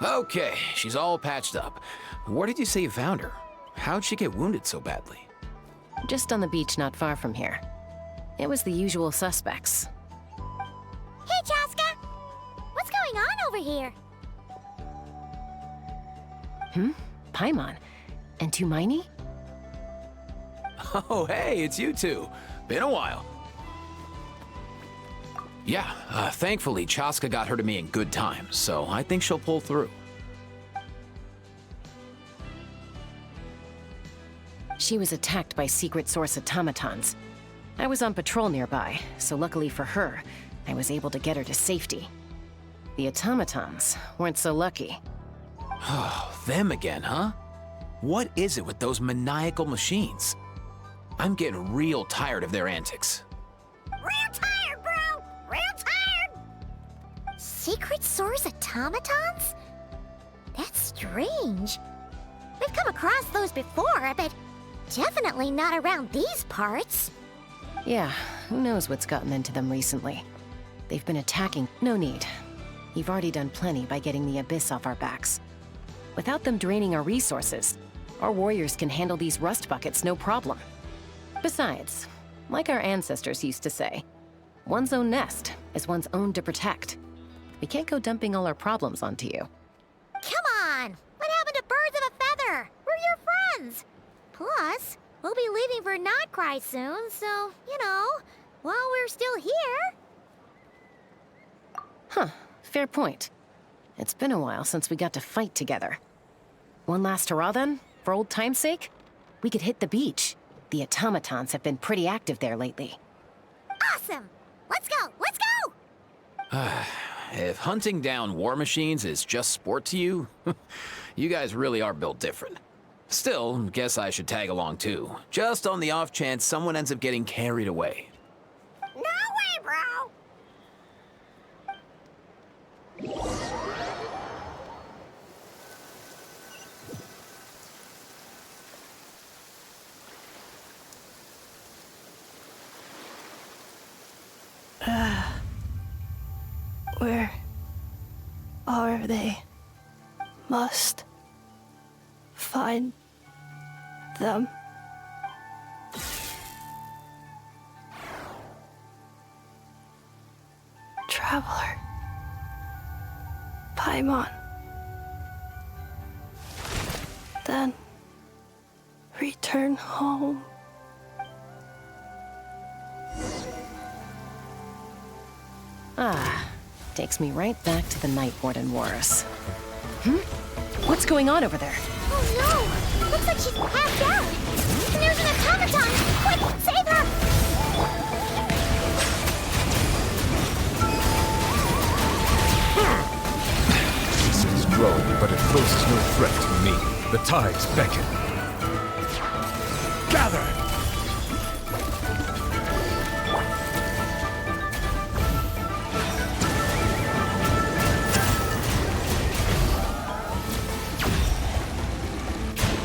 Okay, she's all patched up. Where did you say you found her? How'd she get wounded so badly? Just on the beach not far from here. It was the usual suspects. Hey, Chaska! What's going on over here? Paimon. And Tumaini? Oh, hey, it's you two. Been a while. Yeah, thankfully, Chaska got her to me in good time, so I think she'll pull through. She was attacked by secret source automatons. I was on patrol nearby, so luckily for her, I was able to get her to safety. The automatons weren't so lucky. Oh, them again, huh? What is it with those maniacal machines? I'm getting real tired of their antics. Real tired, bro! Real tired! Secret source automatons? That's strange. We've come across those before, but definitely not around these parts. Yeah, who knows what's gotten into them recently. They've been attacking. No need. You've already done plenty by getting the Abyss off our backs. Without them draining our resources, our warriors can handle these rust buckets no problem. Besides, like our ancestors used to say, one's own nest is one's own to protect. We can't go dumping all our problems onto you. Come on! What happened to birds of a feather? We're your friends! Plus, we'll be leaving for Notcry soon, so, while we're still here... Huh, fair point. It's been a while since we got to fight together. One last hurrah then, for old time's sake? We could hit the beach. The automatons have been pretty active there lately. Awesome! Let's go! Let's go! If hunting down war machines is just sport to you, you guys really are built different. Still, guess I should tag along too, just on the off chance someone ends up getting carried away. No way, bro! Where are they? Must find them. Traveler. Paimon. Then return home. Takes me right back to the night Warden wore us. What's going on over there? Oh no! Looks like she's passed out! And there's an automaton! Quick, save her! This is growing, but it poses no threat to me. The tides beckon. Gather!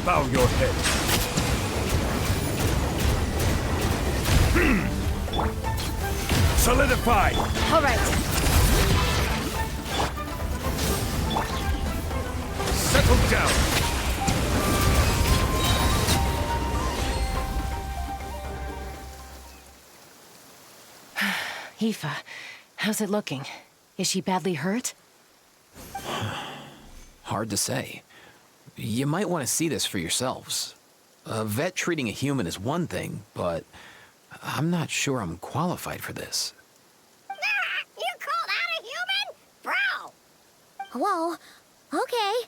Bow your head. Solidify! All right. Settle down! Aoife, how's it looking? Is she badly hurt? Hard to say. You might want to see this for yourselves. A vet treating a human is one thing, but I'm not sure I'm qualified for this. You call that a human? Bro! Whoa, okay.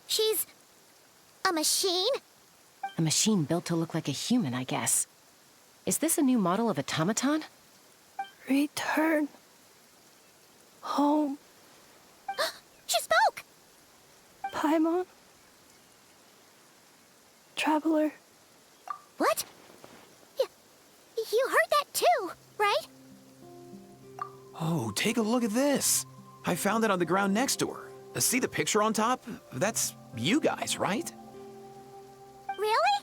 She's... a machine? A machine built to look like a human, I guess. Is this a new model of automaton? Return home. She spoke! Paimon. Traveler. What? You heard that too, right? Oh, take a look at this. I found it on the ground next to her. See the picture on top? That's you guys, right? Really?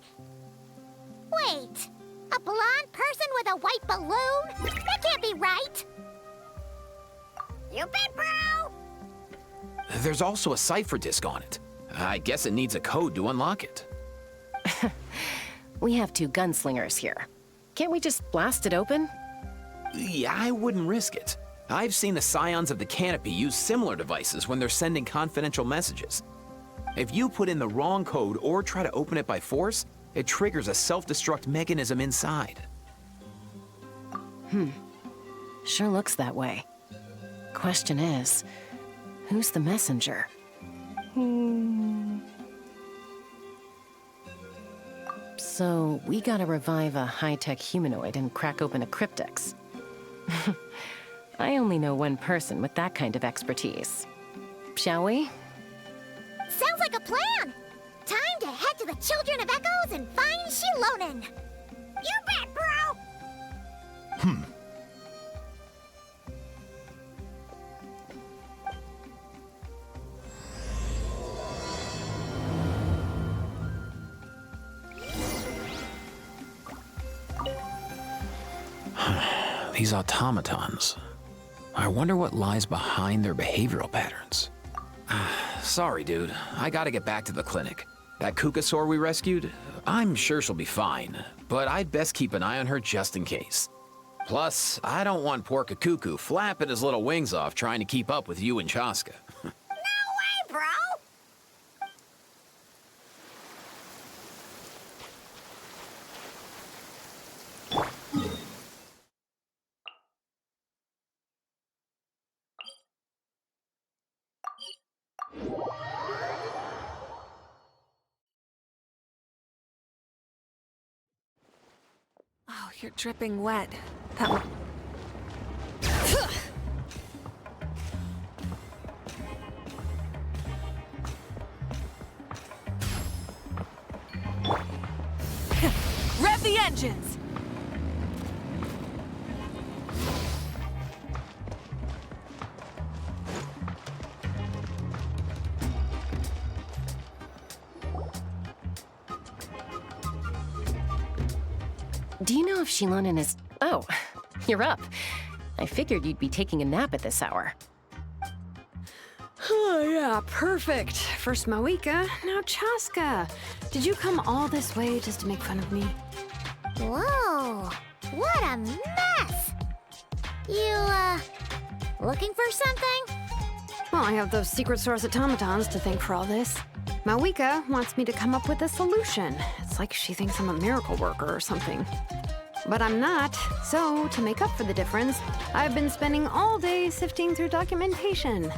Wait, a blonde person with a white balloon? That can't be right! You bet, bro! There's also a cipher disk on it. I guess it needs a code to unlock it. We have two gunslingers here. Can't we just blast it open? Yeah, I wouldn't risk it. I've seen the Scions of the Canopy use similar devices when they're sending confidential messages. If you put in the wrong code or try to open it by force, it triggers a self-destruct mechanism inside. Sure looks that way. Question is, who's the messenger? So, we gotta revive a high-tech humanoid and crack open a cryptex. I only know one person with that kind of expertise. Shall we? Sounds like a plan! Time to head to the Children of Echoes and find Shilonen! You bet, bro! These automatons. I wonder what lies behind their behavioral patterns. Sorry, dude. I gotta get back to the clinic. That Kukasaur we rescued, I'm sure she'll be fine, but I'd best keep an eye on her just in case. Plus, I don't want poor Kakuku flapping his little wings off trying to keep up with you and Chaska. No way, bro! Oh, you're dripping wet. That one. Rev the engines! Do you know if Shilonen is... Oh, you're up. I figured you'd be taking a nap at this hour. Oh, yeah, perfect. First Mawika, now Chaska. Did you come all this way just to make fun of me? Whoa! What a mess! You, looking for something? Well, I have those secret source automatons to thank for all this. Mawika wants me to come up with a solution. It's like she thinks I'm a miracle worker or something. But I'm not, so to make up for the difference, I've been spending all day sifting through documentation.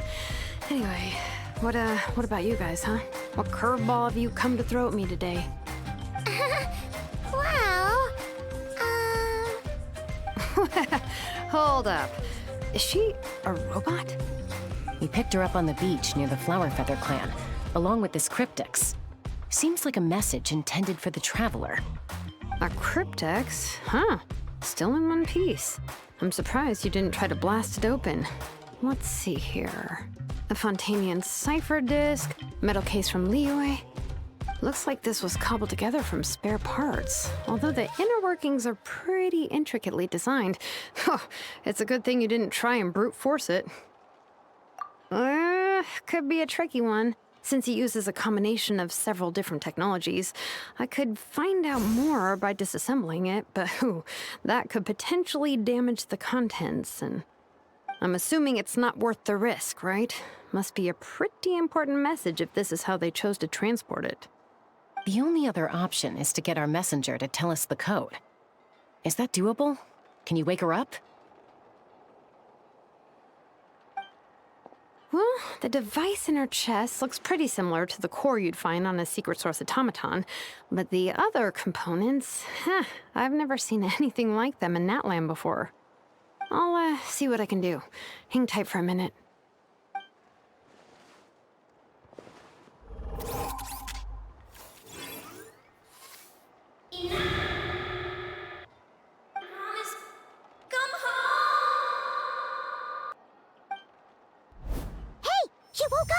Anyway, what about you guys, huh? What curveball have you come to throw at me today? Well, Hold up. Is she a robot? We picked her up on the beach near the Flowerfeather clan, along with this cryptex. Seems like a message intended for the Traveler. A cryptex? Huh. Still in one piece. I'm surprised you didn't try to blast it open. Let's see here. A Fontanian cipher disk, metal case from Liyue. Looks like this was cobbled together from spare parts, although the inner workings are pretty intricately designed. It's a good thing you didn't try and brute force it. Could be a tricky one. Since it uses a combination of several different technologies, I could find out more by disassembling it, but that could potentially damage the contents, and I'm assuming it's not worth the risk, right? Must be a pretty important message if this is how they chose to transport it. The only other option is to get our messenger to tell us the code. Is that doable? Can you wake her up? Well, the device in her chest looks pretty similar to the core you'd find on a secret source automaton, but the other components, I've never seen anything like them in Natlan before. I'll see what I can do. Hang tight for a minute. She woke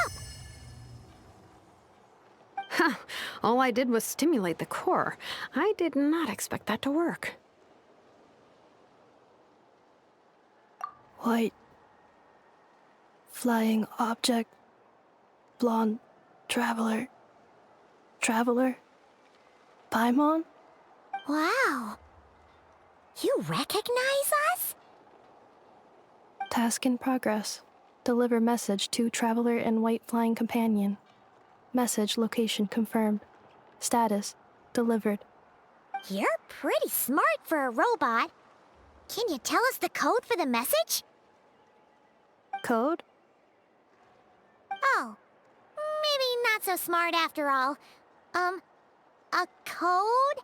up! All I did was stimulate the core. I did not expect that to work. White. Flying object. blonde traveler. Traveler? Paimon? Wow. You recognize us? Task in progress. Deliver message to traveler and white flying companion. Message location confirmed. Status delivered. You're pretty smart for a robot. Can you tell us the code for the message? Code? Oh, maybe not so smart after all. A code?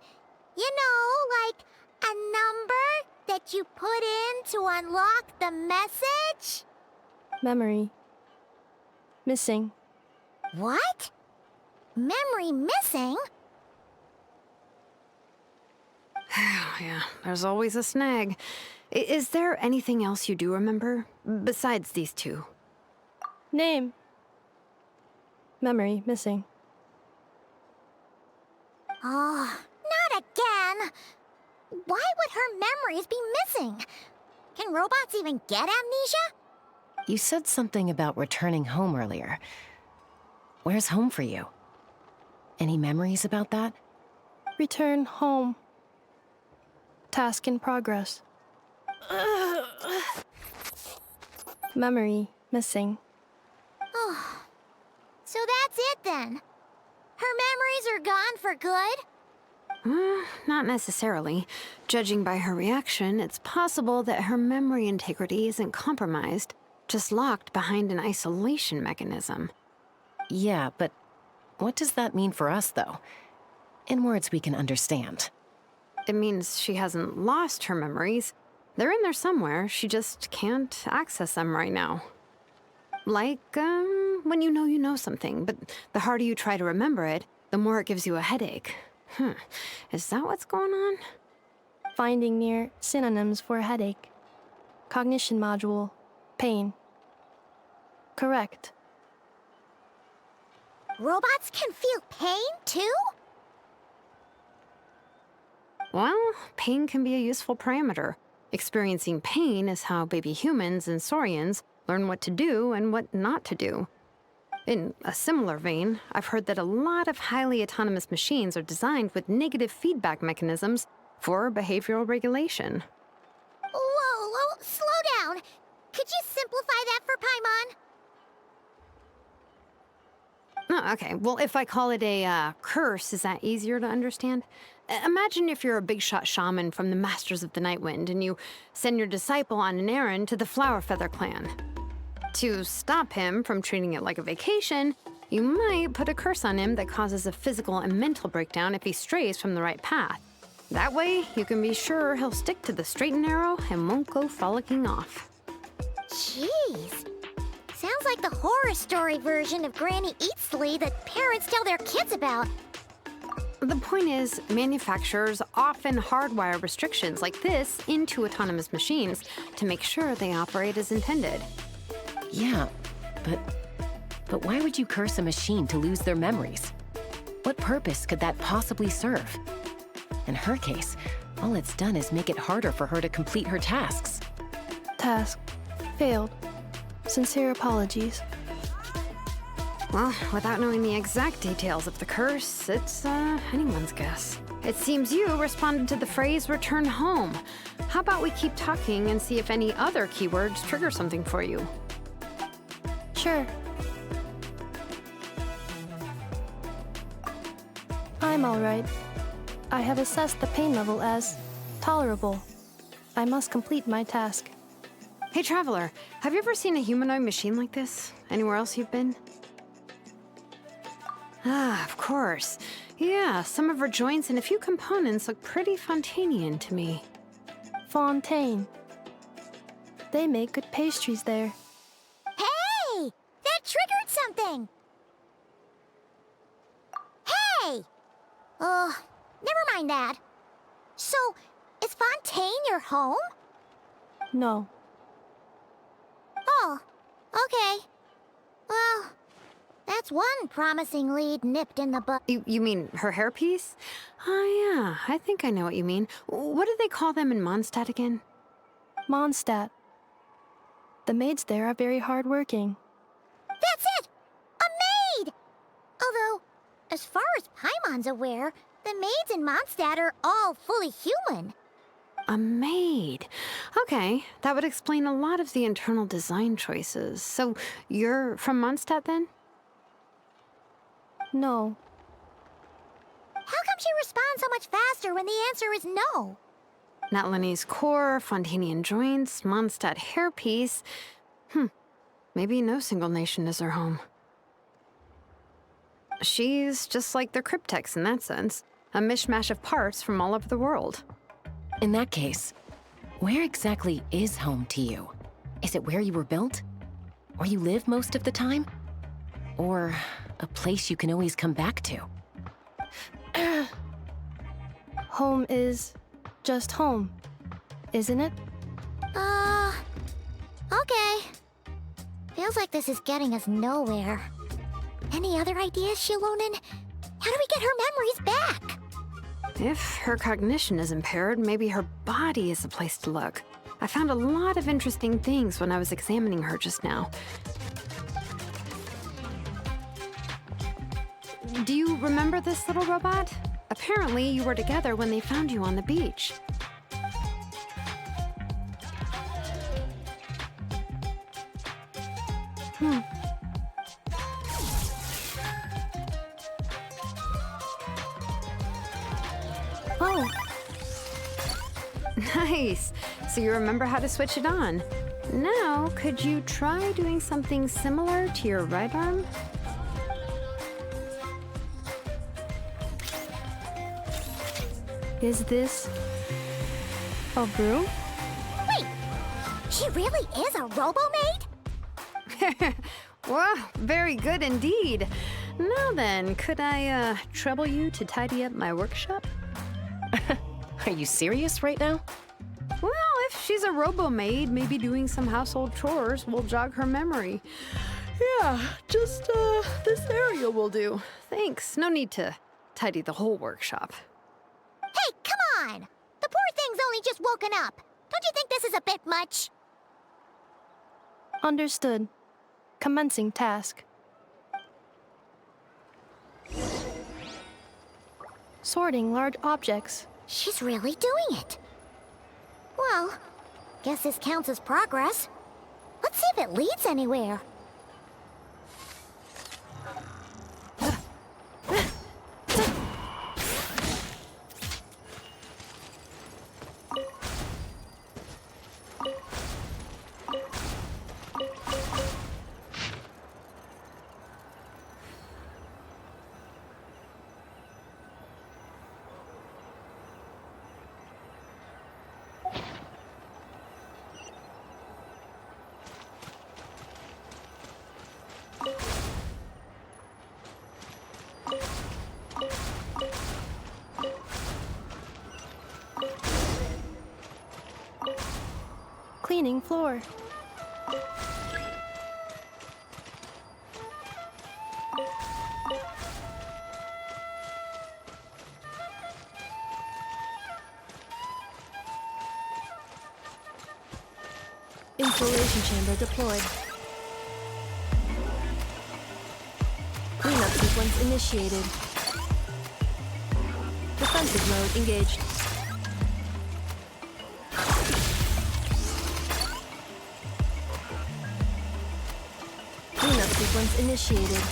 You know, like a number that you put in to unlock the message? Memory. Missing. What? Memory missing? Yeah, there's always a snag. Is there anything else you do remember? Besides these two? Name. Memory missing. Oh, not again. Why would her memories be missing? Can robots even get amnesia? You said something about returning home earlier. Where's home for you? Any memories about that? Return home. Task in progress. Memory missing. Oh, so that's it then. Her memories are gone for good? Not necessarily. Judging by her reaction, it's possible that her memory integrity isn't compromised, just locked behind an isolation mechanism. Yeah, but what does that mean for us, though? In words we can understand. It means she hasn't lost her memories. They're in there somewhere, she just can't access them right now. Like, when you know something, but the harder you try to remember it, the more it gives you a headache. Is that what's going on? Finding near synonyms for headache. Cognition module. Pain. Correct. Robots can feel pain too? Well, pain can be a useful parameter. Experiencing pain is how baby humans and saurians learn what to do and what not to do. In a similar vein, I've heard that a lot of highly autonomous machines are designed with negative feedback mechanisms for behavioral regulation. Whoa, slow down. Could you simplify that for Paimon? Oh, okay, well, if I call it a curse, is that easier to understand? Imagine if you're a big shot shaman from the Masters of the Night Wind and you send your disciple on an errand to the Flower Feather clan. To stop him from treating it like a vacation, you might put a curse on him that causes a physical and mental breakdown if he strays from the right path. That way, you can be sure he'll stick to the straight and narrow and won't go frolicking off. Jeez. Sounds like the horror story version of Granny Eatsley that parents tell their kids about. The point is, manufacturers often hardwire restrictions like this into autonomous machines to make sure they operate as intended. Yeah, but why would you curse a machine to lose their memories? What purpose could that possibly serve? In her case, all it's done is make it harder for her to complete her tasks. Task failed. Sincere apologies. Well, without knowing the exact details of the curse, it's anyone's guess. It seems you responded to the phrase return home. How about we keep talking and see if any other keywords trigger something for you? Sure. I'm alright. I have assessed the pain level as tolerable. I must complete my task. Hey, Traveler, have you ever seen a humanoid machine like this? Anywhere else you've been? Ah, of course. Yeah, some of her joints and a few components look pretty Fontanian to me. Fontaine. They make good pastries there. Hey! That triggered something! Hey! Never mind that. So, is Fontaine your home? No. Oh, okay. Well, that's one promising lead nipped in the bud. You mean her hairpiece? Oh, yeah, I think I know what you mean. What do they call them in Mondstadt again? Mondstadt. The maids there are very hardworking. That's it! A As far as Paimon's aware, the maids in Mondstadt are all fully human. A maid. Okay, that would explain a lot of the internal design choices. So, you're from Mondstadt then? No. How come she responds so much faster when the answer is no? Natlanese core, Fontanian joints, Mondstadt hairpiece. Maybe no single nation is her home. She's just like the cryptex in that sense. A mishmash of parts from all over the world. In that case, where exactly is home to you? Is it where you were built? Where you live most of the time? Or a place you can always come back to? Home is just home, isn't it? Okay. Feels like this is getting us nowhere. Any other ideas, Shilonen? How do we get her memories back? If her cognition is impaired, maybe her body is the place to look. I found a lot of interesting things when I was examining her just now. Do you remember this little robot? Apparently, you were together when they found you on the beach. Oh, Nice. So you remember how to switch it on. Now, could you try doing something similar to your right arm? is this a broom? Wait, she really is a robo-maid? Well, very good indeed. Now then, could I trouble you to tidy up my workshop? Are you serious right now? Well, if she's a robo-maid, maybe doing some household chores will jog her memory. Yeah, just this area will do. Thanks. No need to tidy the whole workshop. Hey, come on! The poor thing's only just woken up. Don't you think this is a bit much? Understood. Commencing task. Sorting large objects. She's really doing it. Well, guess this counts as progress. Let's see if it leads anywhere. Cleaning floor. Installation chamber deployed. Cleanup sequence initiated. Defensive mode engaged. Cleanup sequence initiated.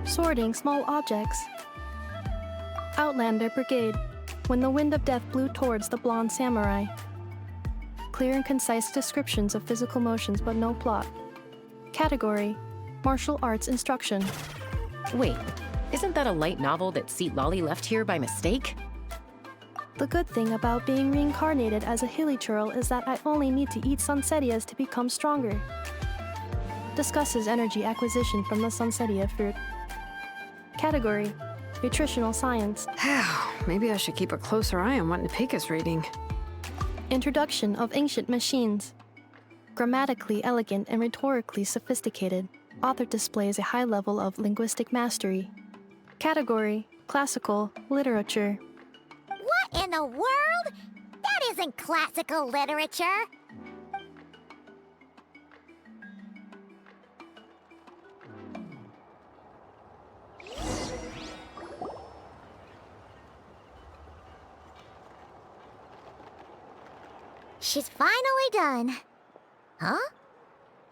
Sorting small objects. Outlander Brigade. When the wind of death blew towards the blonde samurai. Clear and concise descriptions of physical motions but no plot. Category: Martial arts instruction. Wait, isn't that a light novel that Seat Lolly left here by mistake? The good thing about being reincarnated as a hilly churl is that I only need to eat sunsetias to become stronger. Discusses energy acquisition from the sunsetia fruit. Category: Nutritional science. Maybe I should keep a closer eye on what Nipika's reading. Introduction of ancient machines. Grammatically elegant and rhetorically sophisticated, author displays a high level of linguistic mastery. Category: Classical literature. What in the world? That isn't classical literature. She's finally done. Huh?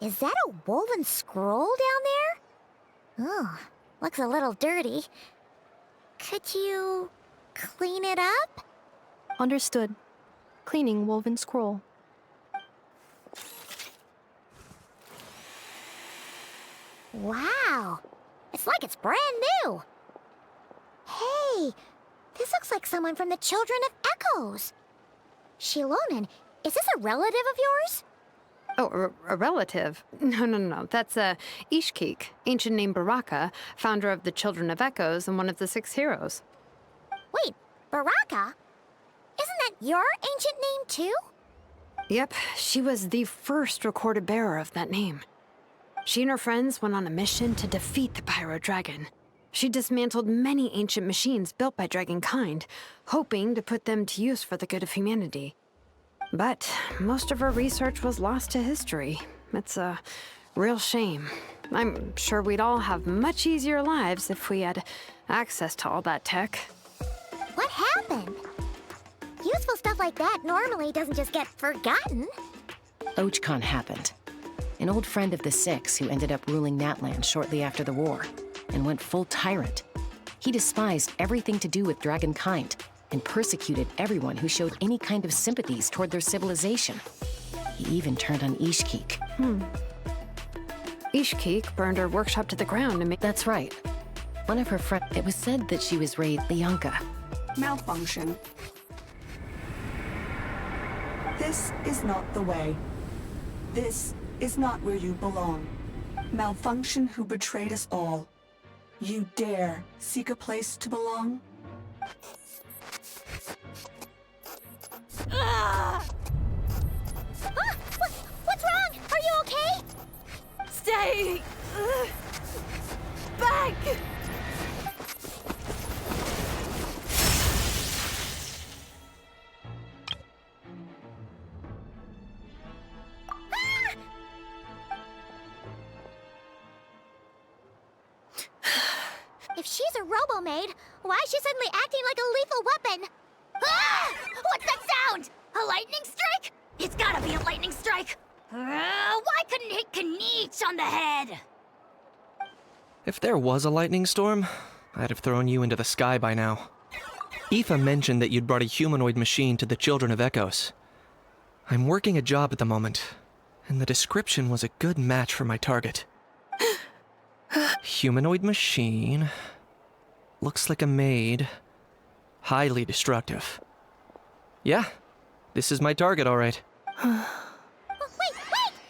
Is that a woven scroll down there? Oh, looks a little dirty. Could you clean it up? Understood. Cleaning woven scroll. Wow, it's like it's brand new. Hey, this looks like someone from the Children of Echoes. Shilonen, is this a relative of yours? Oh, a relative? No. That's Ishkik, ancient name Baraka, founder of the Children of Echoes and one of the 6 heroes. Wait, Baraka? Isn't that your ancient name too? Yep, she was the first recorded bearer of that name. She and her friends went on a mission to defeat the Pyro Dragon. She dismantled many ancient machines built by Dragonkind, hoping to put them to use for the good of humanity. But most of her research was lost to history. It's a real shame. I'm sure we'd all have much easier lives if we had access to all that tech. What happened? Useful stuff like that normally doesn't just get forgotten. Ochcon happened. An old friend of the 6 who ended up ruling Natlan shortly after the war, and went full tyrant. He despised everything to do with Dragonkind, and persecuted everyone who showed any kind of sympathies toward their civilization. He even turned on Ishkik. Ishkik burned her workshop to the ground and made... That's right. One of her friends... It was said that she was raised Lianka. Malfunction. This is not the way. This is not where you belong. Malfunction who betrayed us all. You dare seek a place to belong? What's wrong? Are you okay? Stay back! If she's a robo-maid, why is she suddenly acting like a lethal weapon? Ah! What's that sound? A lightning strike? It's gotta be a lightning strike! Why couldn't it hit Kniech on the head? If there was a lightning storm, I'd have thrown you into the sky by now. Aoife mentioned that you'd brought a humanoid machine to the Children of Echoes. I'm working a job at the moment, and the description was a good match for my target. Humanoid machine. Looks like a maid. Highly destructive. Yeah, this is my target, all right. Wait!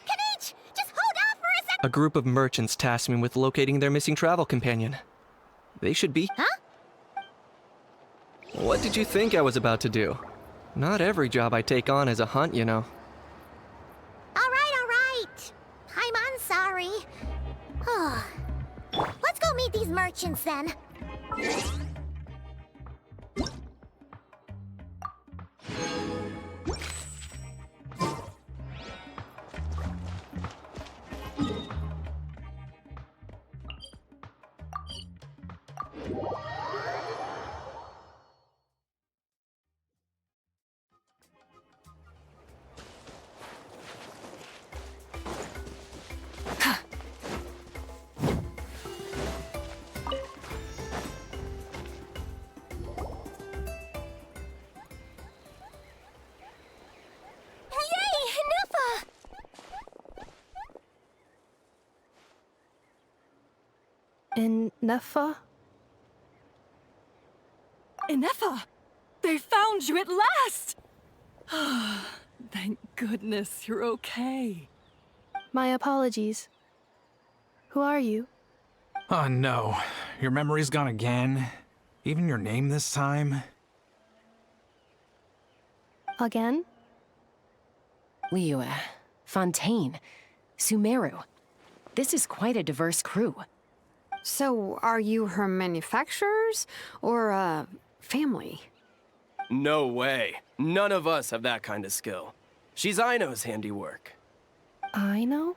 Kniech! Just hold off for a second! A group of merchants tasked me with locating their missing travel companion. They should be... Huh? What did you think I was about to do? Not every job I take on is a hunt, you know. All right. I'm sorry. Let's go meet these merchants then. In Nefa? Inefa! They found you at last! Thank goodness you're okay. My apologies. Who are you? Oh no, your memory's gone again? Even your name this time? Again? Liyue, Fontaine, Sumeru. This is quite a diverse crew. So, are you her manufacturers or family? No way. None of us have that kind of skill. She's Aino's handiwork. I know?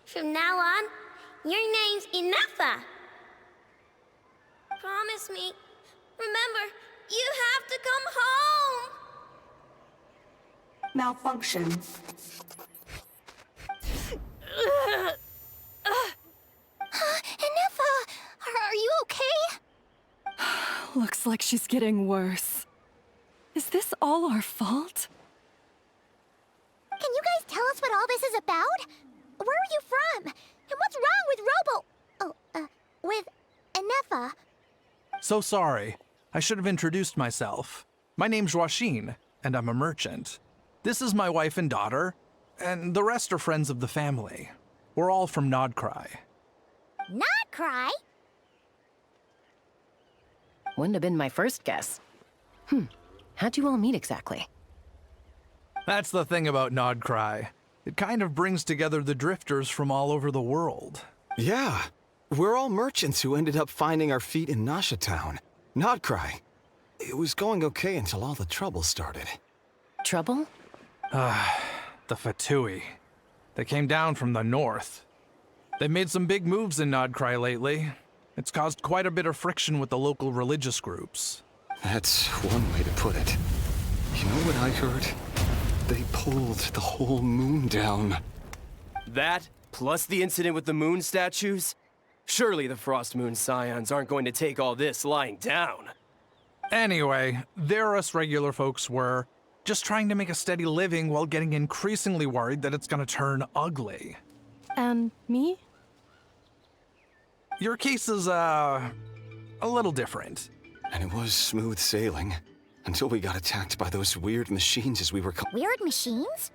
From now on, your name's Inefa. Promise me. Remember, you have to come home. Malfunction. Inefa, are you okay? Looks like she's getting worse. Is this all our fault? Can you guys tell us what all this is about? Where are you from? And what's wrong with with Inefa? So sorry. I should have introduced myself. My name's Joachine, and I'm a merchant. This is my wife and daughter, and the rest are friends of the family. We're all from Nodcry. Not cry? Wouldn't have been my first guess. How'd you all meet exactly? That's the thing about Nodcry. It kind of brings together the drifters from all over the world. Yeah, we're all merchants who ended up finding our feet in Nasha Town. Nodcry. It was going okay until all the trouble started. Trouble? The Fatui. They came down from the north. They've made some big moves in Nodcry lately. It's caused quite a bit of friction with the local religious groups. That's one way to put it. You know what I heard? They pulled the whole moon down. That, plus the incident with the moon statues? Surely the Frost Moon Scions aren't going to take all this lying down. Anyway, there us regular folks were just trying to make a steady living while getting increasingly worried that it's gonna turn ugly. And me? Your case is, a little different. And it was smooth sailing. Until we got attacked by those weird machines as we were Weird machines?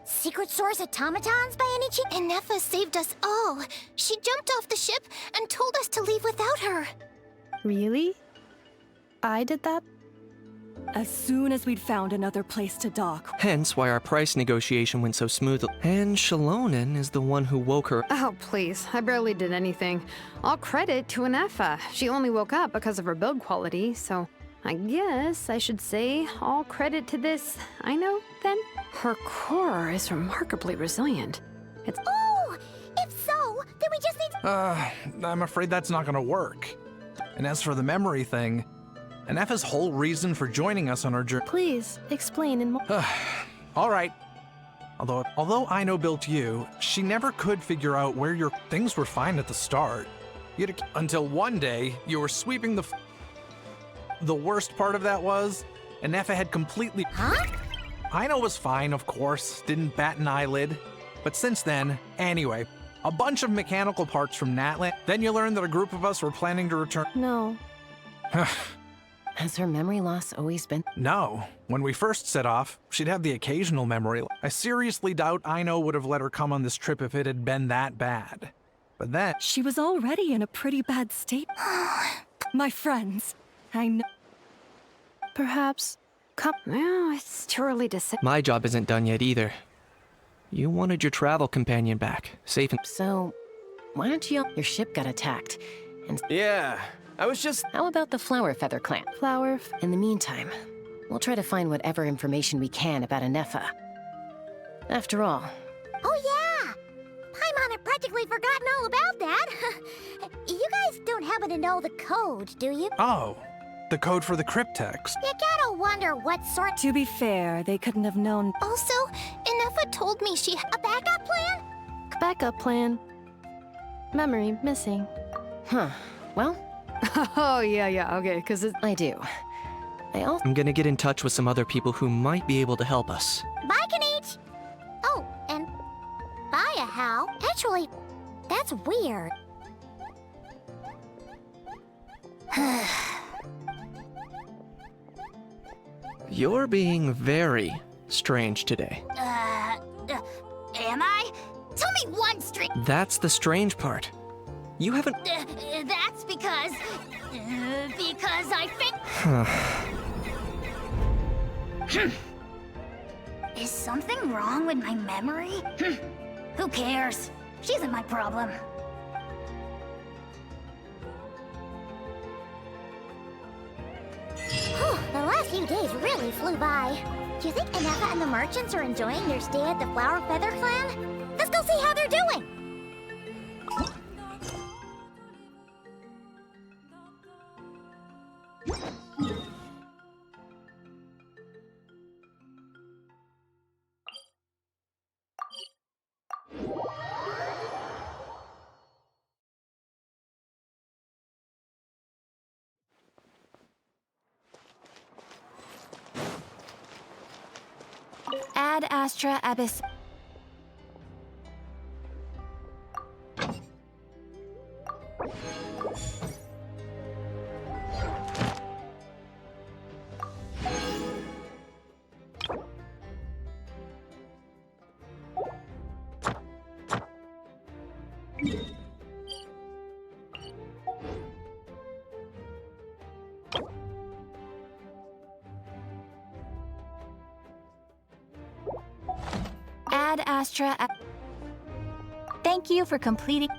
Secret Source automatons by any chance? Inefa saved us all. She jumped off the ship and told us to leave without her. Really? I did that? As soon as we'd found another place to dock. Hence why our price negotiation went so smoothly. And Shalonen is the one who woke her. Oh, please. I barely did anything. All credit to Inefa. She only woke up because of her build quality, so I guess I should say all credit to this Aino, then? Her core is remarkably resilient. It's... Oh! If so, then we just need to... I'm afraid that's not gonna work. And as for the memory thing, Inefa's whole reason for joining us on our journey... Please, explain in more. All right. Although Aino built you, she never could figure out where your things were fine at the start. Until one day, you were sweeping the... The worst part of that was, Inefa had completely... Huh? Aino was fine, of course, didn't bat an eyelid. But since then, anyway, a bunch of mechanical parts from Natlan. Then you learned that a group of us were planning to return... No. Has her memory loss always been? No. When we first set off, she'd have the occasional memory. I seriously doubt Aino would have let her come on this trip if it had been that bad. But then... She was already in a pretty bad state. My friends, I know. Perhaps. Come. Well, it's too early to say. My job isn't done yet either. You wanted your travel companion back, safe and... So, why don't you... Your ship got attacked, and... Yeah, I was just... How about the Flower Feather clan? In the meantime, we'll try to find whatever information we can about Inefa. After all... Oh yeah! Paimon had practically forgotten all about that. You guys don't happen to know the code, do you? Oh, the code for the cryptext. You gotta wonder what sort... To be fair, they couldn't have known. Also, Inefa told me she had a backup plan? Backup plan. Memory missing. Huh. Well... Oh, yeah, okay, because it's... I do. I'm gonna get in touch with some other people who might be able to help us. Bye, Kanich! Oh, and... Bye, Hal. Actually, that's weird. You're being very strange today. Am I? Tell me one string. That's the strange part. You haven't... That's because I think... Is something wrong with my memory? Who cares? She isn't my problem. days really flew by. Do you think Anefa and the merchants are enjoying their stay at the Flower Feather Clan? Let's go see how they're doing! Ad Astra Abyss. Ad Astra. Thank you for completing.